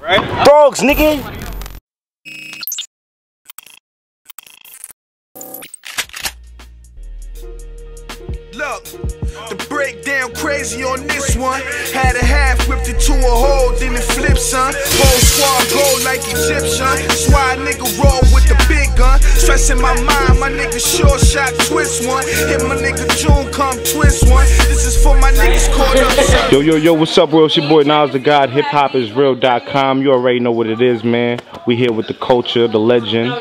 Right? Dogs, nigga. Look, the breakdown crazy on this one. Had a half whipped it to a hole, then it flipped, son. Whole squad go like Egyptian. That's why a nigga roll with the big gun. Stressing my mind, my nigga short shot twist one. Hit my nigga June come twist one. This is for my niggas caught up. Yo, what's up, bro? It's your boy Nas the God, hiphopisreal.com. You already know what it is, man. We here with the culture, the legend.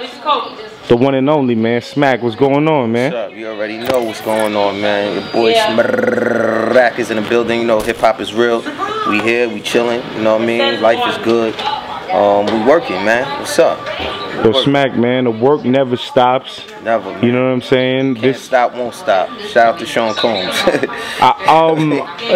The one and only, man. Smack, what's going on, man? What's up? You already know what's going on, man. Your boy Smack is in the building. You know, hip hop is real. We here, we chilling. You know what I mean? Life is good. We working, man. What's up? Yo, Smack, man. The work never stops. Never, man. You know what I'm saying? Can't stop, won't stop. Shout out to Sean Combs.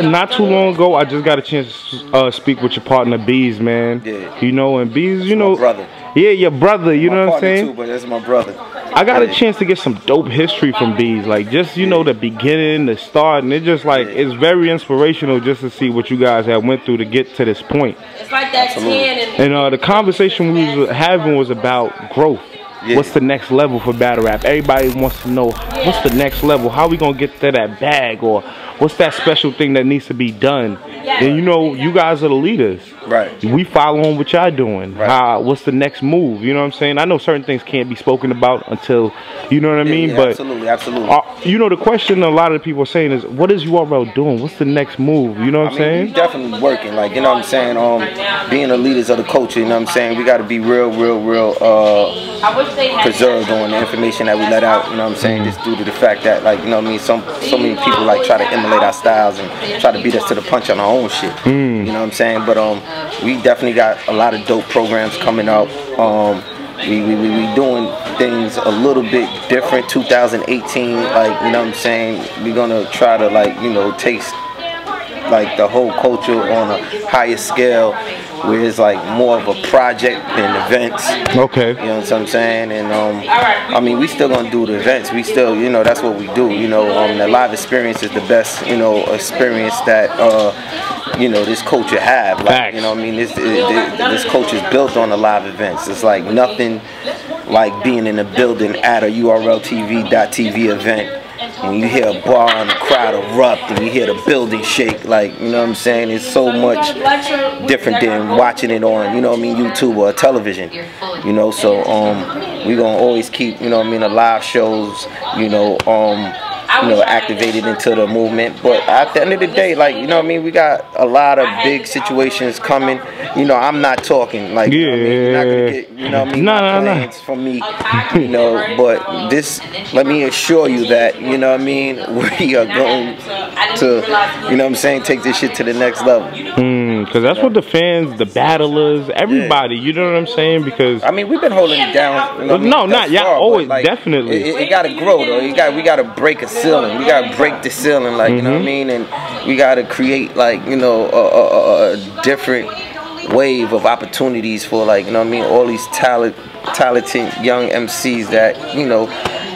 Not too long ago, I just got a chance to speak with your partner, Bees, man. Yeah. You know, and Bees, you know. My brother. Yeah, your brother, you know what I'm saying? Too, but that's my brother. I got a chance to get some dope history from Bees, like just, you know, the beginning, the start, and it's just like, it's very inspirational just to see what you guys have went through to get to this point. It's like that 10 and the conversation we was having was about growth. Yeah. What's the next level for battle rap? Everybody wants to know, what's the next level? How we gonna get to that bag? Or what's that special thing that needs to be done? And you know, you guys are the leaders. Right. We following what y'all doing. Right. What's the next move? You know what I'm saying? I know certain things can't be spoken about until, you know what I mean? Yeah, but absolutely. You know, the question a lot of people are saying is, what is URL doing? What's the next move? You know what I'm saying? We definitely working. Like, you know what I'm saying? Being the leaders of the culture, you know what I'm saying? We got to be real preserved on the information that we let out, you know what I'm saying, just due to the fact that, like, you know what I mean, so many people like try to emulate our styles and try to beat us to the punch on our own shit, you know what I'm saying, but we definitely got a lot of dope programs coming out. We doing things a little bit different. 2018, like, you know what I'm saying, we're gonna try to, like, you know, taste like the whole culture on a higher scale, where it's like more of a project than events. Okay. You know what I'm saying? And I mean, we still gonna do the events. We still, you know, that's what we do. You know, the live experience is the best, you know, experience that you know, this culture have. Like, you know what I mean? This culture is built on the live events. It's like nothing like being in a building at a URLTV.TV event. When you hear a bar and the crowd erupt and you hear the building shake, like, you know what I'm saying? It's so much different than watching it on, you know what I mean, YouTube or television. You know, so we gonna always keep, you know what I mean, the live shows, you know, activated into the movement. But at the end of the day, like, you know what I mean, we got a lot of big situations coming. You know, I'm not talking, like, you know what I mean, you're not gonna get, you know what I mean, plans from me, you know, but this, let me assure you that, you know what I mean, we are going to, you know what I'm saying, take this shit to the next level. Because that's what the fans, the battlers, everybody, you know what I'm saying? Because I mean, we've been holding it down. You know, no, not y'all. Always, like, definitely. It gotta grow though. We gotta break a ceiling. We gotta break the ceiling, like, you know what I mean, and we gotta create, like, you know, a different wave of opportunities for, like, you know what I mean, all these talented young MCs that, you know,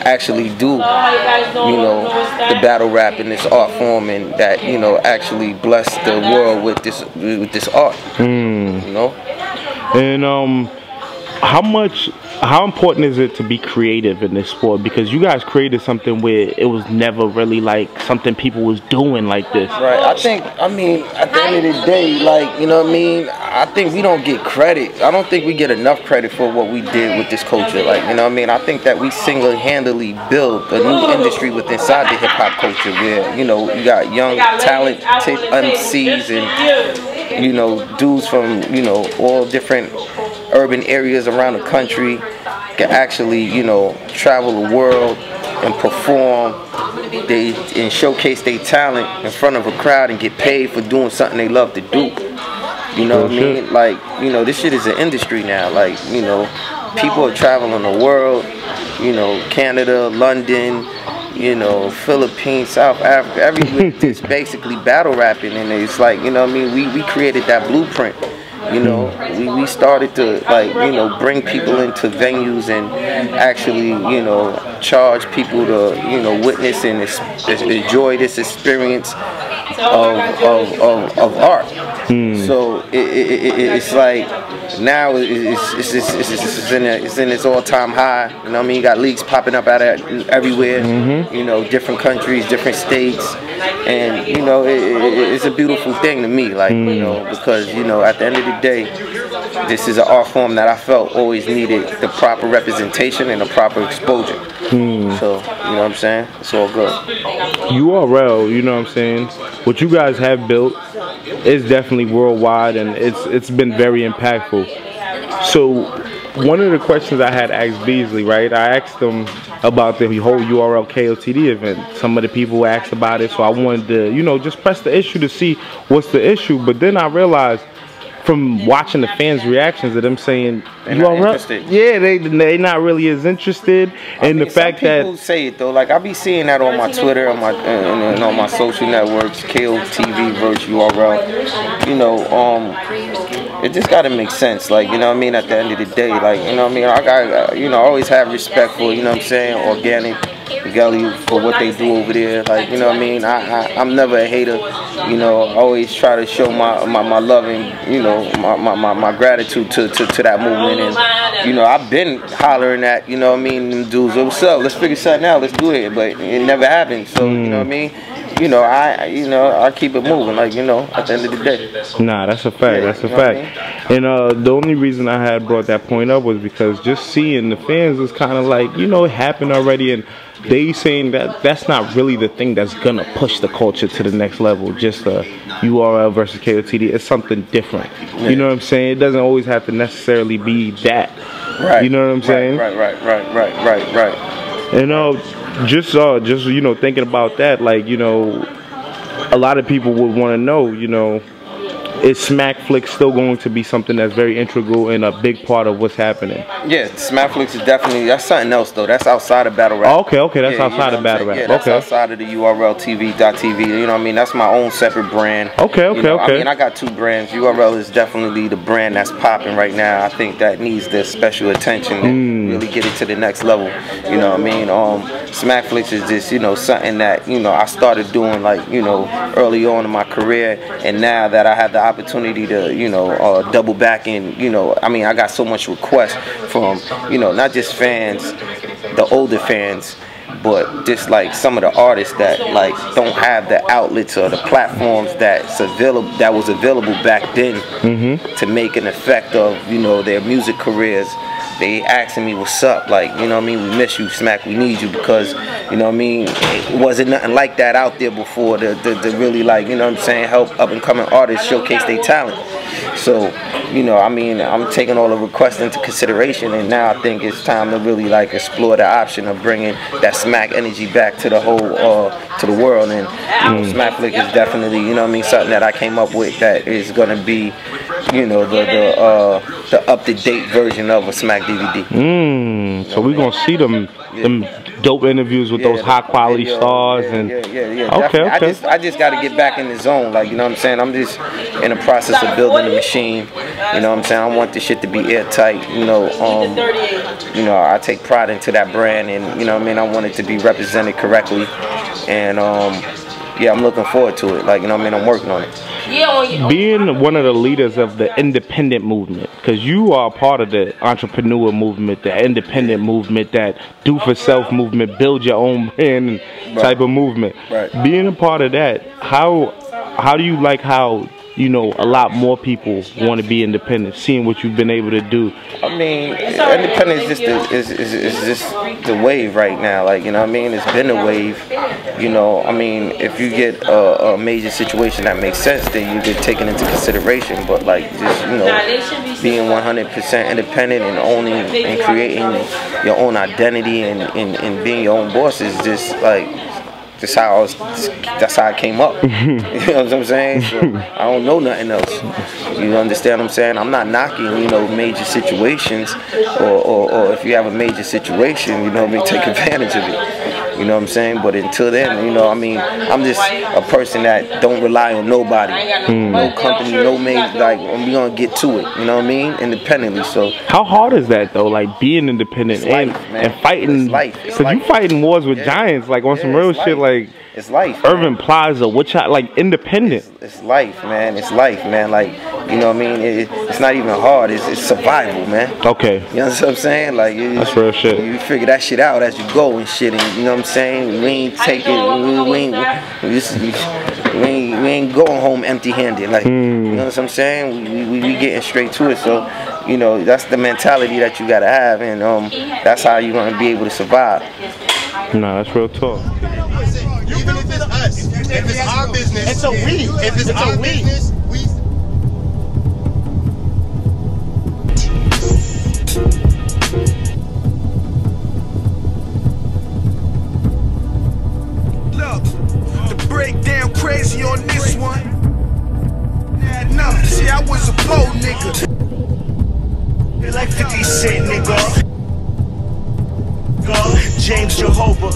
actually do, you know, the battle rap in this art form, and that, you know, actually bless the world with this art. You know. And how important is it to be creative in this sport? Because you guys created something where it was never really like something people was doing like this. Right. I mean, at the end of the day, like, you know what I mean, I think we don't get credit. I don't think we get enough credit for what we did with this culture. Like, you know what I mean, I think that we single-handedly built a new industry within inside the hip-hop culture, where, you know, you got young, talented MCs and, you know, dudes from, you know, all different urban areas around the country can actually, you know, travel the world and perform and showcase their talent in front of a crowd and get paid for doing something they love to do. You know what I mean? Like, you know, this shit is an industry now. Like, you know, people are traveling the world, you know, Canada, London, you know, Philippines, South Africa, everywhere. It's basically battle rapping, and it's like, you know what I mean, we created that blueprint. You know, we started to, like, you know, bring people into venues and actually, you know, charge people to, you know, witness and enjoy this experience of art. So it's like now it's in its all-time high. You know what I mean? You got leagues popping up out of everywhere. You know, different countries, different states, and you know it's a beautiful thing to me. Like you know, because you know at the end of the day, this is an art form that I felt always needed the proper representation and the proper exposure. So, you know what I'm saying? It's all good. URL, you know what I'm saying? What you guys have built is definitely worldwide, and it's been very impactful. So, one of the questions I had asked Beasley, right? I asked them about the whole URL Kotd event. Some of the people asked about it, so I wanted to, you know, just press the issue to see what's the issue. But then I realized, from watching the fans' reactions of them saying, they're not interested. Yeah, they not really as interested. And the fact that people say it though, like I be seeing that on my Twitter, on my and on my social networks, Kotd versus URL. You know, it just gotta make sense. Like you know what I mean. At the end of the day, like you know what I mean. I got you know always have respect for you know what I'm saying. Organic. Gully for what they do over there, like you know what I mean. I'm never a hater, you know. I always try to show my love and you know my gratitude to that movement, and you know I've been hollering at you know what I mean them dudes. What's up? Let's figure something out. Let's do it, but it never happened. So you know what I mean. You know I keep it moving, like you know at the end of the day. Nah, that's a fact. That's a fact. And the only reason I had brought that point up was because just seeing the fans was kind of like you know it happened already, and they saying that that's not really the thing that's gonna push the culture to the next level. Just URL versus Kotd. It's something different. You know what I'm saying? It doesn't always have to necessarily be that. Right. You know what I'm saying? Right. You know, just you know, thinking about that, like you know, a lot of people would want to know, you know, is Smack Flix still going to be something that's very integral and a big part of what's happening? Yeah, Smack Flix is definitely, that's something else though. That's outside of battle rap. Oh, okay, that's outside of battle rap. Yeah, that's outside of the URL TV.tv. You know what I mean? That's my own separate brand. Okay. I mean, I got two brands. URL is definitely the brand that's popping right now. I think that needs the special attention and really get it to the next level. You know what I mean? Smack Flix is just, you know, something that, you know, I started doing like, you know, early on in my career, and now that I have the opportunity to, you know, double back in, you know, I mean, I got so much requests from, you know, not just fans, the older fans, but just like some of the artists that like don't have the outlets or the platforms that was available back then to make an effect of, you know, their music careers. They asking me what's up, like, you know what I mean, we miss you, Smack, we need you, because, you know what I mean, it wasn't nothing like that out there before to really, like, you know what I'm saying, help up and coming artists showcase their talent. So, you know, I mean, I'm taking all the requests into consideration, and now I think it's time to really like explore the option of bringing that Smack energy back to the whole, to the world. And you know, Smack Flix is definitely, you know what I mean, something that I came up with that is gonna be, you know, the up-to-date version of a Smack DVD. So we're gonna see them dope interviews with those high quality stars and okay. I just got to get back in the zone, like, you know what I'm saying. I'm just in the process of building the machine. You know what I'm saying. I want this shit to be airtight. You know, I take pride into that brand, and you know what I mean. I want it to be represented correctly, and yeah, I'm looking forward to it. Like, you know what I mean. I'm working on it. Being one of the leaders of the independent movement, because you are part of the entrepreneur movement, the independent movement, that do-for-self movement, build your own brand type of movement. Being a part of that, how do you like how, you know, a lot more people want to be independent, seeing what you've been able to do? I mean, independent is just the wave right now. Like, you know what I mean? It's been a wave. You know, I mean, if you get a major situation that makes sense, then you get taken into consideration. But like, just, you know, being 100% independent and owning and creating your own identity and being your own boss is just like, that's how I came up. You know what I'm saying? So I don't know nothing else. You understand what I'm saying? I'm not knocking, you know, major situations, or if you have a major situation, you know what I mean, take advantage of it. You know what I'm saying? But until then, you know, I mean, I'm just a person that don't rely on nobody, no company, no major. Like, we gonna get to it. You know what I mean? Independently. So how hard is that though? Like being independent and fighting. Because you fighting wars with giants, like on some real shit, like it's life. Irving Plaza, like independent. It's life, man. It's life, man. Like, you know what I mean? It's not even hard. It's survival, man. Okay. You know what I'm saying? Like that's real shit. You figure that shit out as you go and shit, and you know what I'm saying? We ain't taking, we ain't going home empty-handed. Like, you know what I'm saying? We getting straight to it. So, you know, that's the mentality that you gotta have, and that's how you're gonna be able to survive. Nah, that's real talk. Even if it's us, if it's our business, it's a we. If it's our business, we. Look, the breakdown crazy on this one. No, see, I was a poor nigga. Like 50 Cent, nigga. James Jehovah.